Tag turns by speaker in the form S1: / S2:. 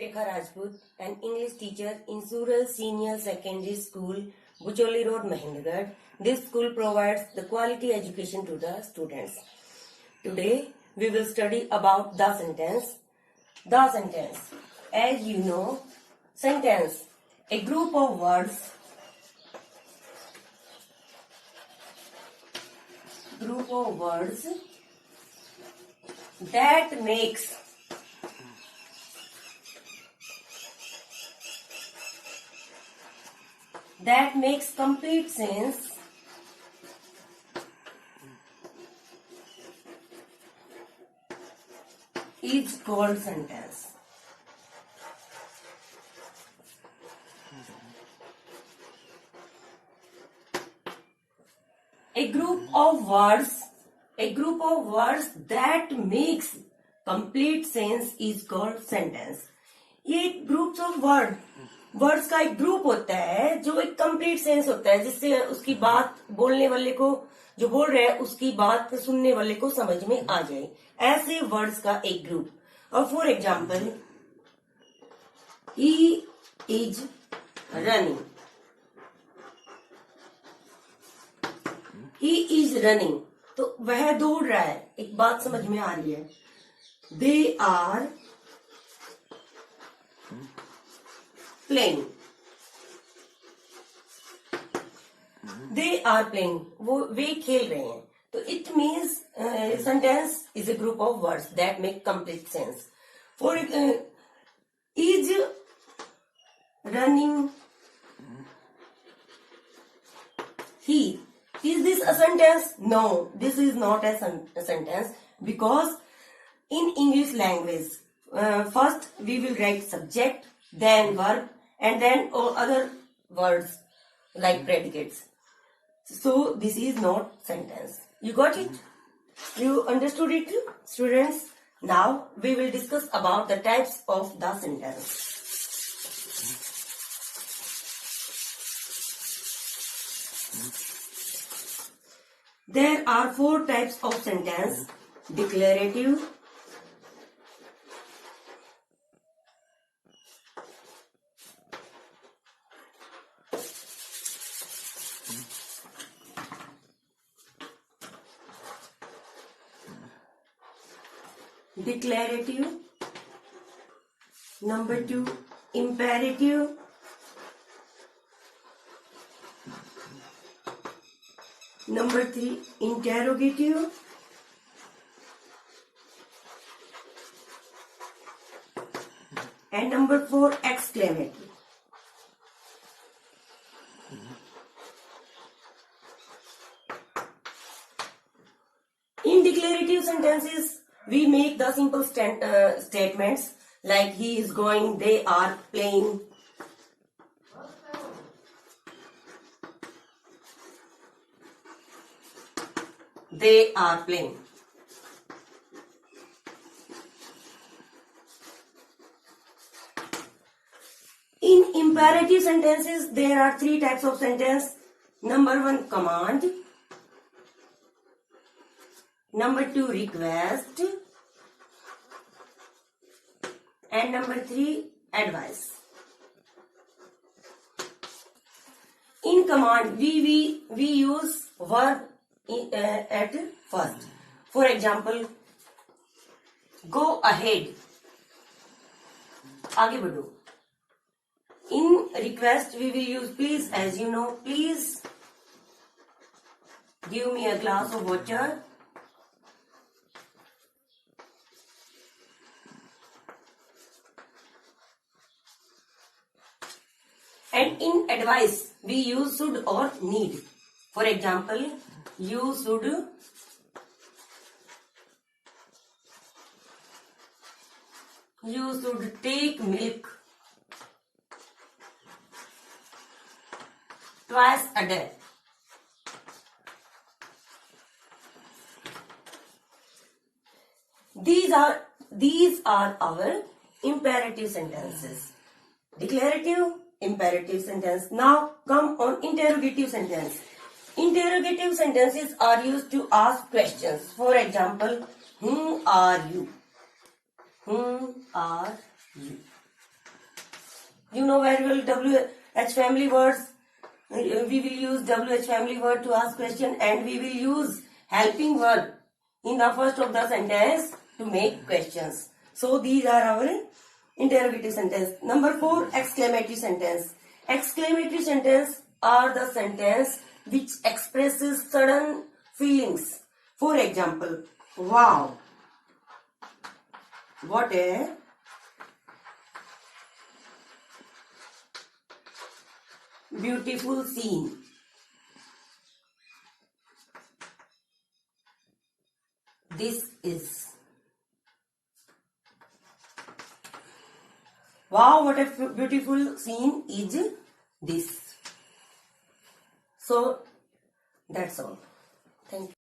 S1: Rekha Rajput, an English teacher in Sural Senior Secondary School, Bucholi Road, Mahendragarh. This school provides the quality education to the students. Today, we will study about the sentence. The sentence. As you know, sentence, a group of words, that makes complete sense is called sentence. A group of words that makes complete sense is called sentence. ये groups of words का एक group होता है जो एक complete sense होता है, जिससे उसकी बात बोलने वाले को, जो बोल रहे हैं उसकी बात सुनने वाले को समझ में आ जाए, ऐसे वर्ड्स का एक ग्रुप. और for example, he is running. He is running, तो वह दौड़ रहा है, एक बात समझ में आ रही है. They are playing. They are playing, वे खेल रहे हैं. तो it means sentence is a group of words that make complete sense. For is running he. Is this a sentence? No, this is not a sentence, because in English language, first we will write subject, then verb, and then all other words like predicates. So this is not sentence. You got it? You understood it, students? Now we will discuss about the types of the sentence. There are 4 types of sentence: declarative, number 2, imperative, number 3, interrogative, and number 4, exclamatory. In declarative sentences, we make the simple statements like he is going, they are playing. They are playing. In imperative sentences, there are 3 types of sentence. Number 1, command. Number 2, request. And number 3, advice. In command, we use verb at first. For example, go ahead, आगे बढ़ो. In request, we will use please. As you know, please give me a glass of water. And in advice, we use should or need. For example, you should take milk twice a day. These are our imperative sentences. Declarative, imperative sentence. Now come on interrogative sentence. Interrogative sentences are used to ask questions. For example, who are you? Who are you? You know very well WH family words. We will use WH family word to ask question, and we will use helping verb in the first of the sentence to make questions. So these are our interrogative sentence. Number 4, exclamatory sentence. Exclamatory sentence are the sentence which expresses sudden feelings. For example, wow, what a beautiful scene. This is. Wow, what a beautiful scene is this. So that's all. Thank you.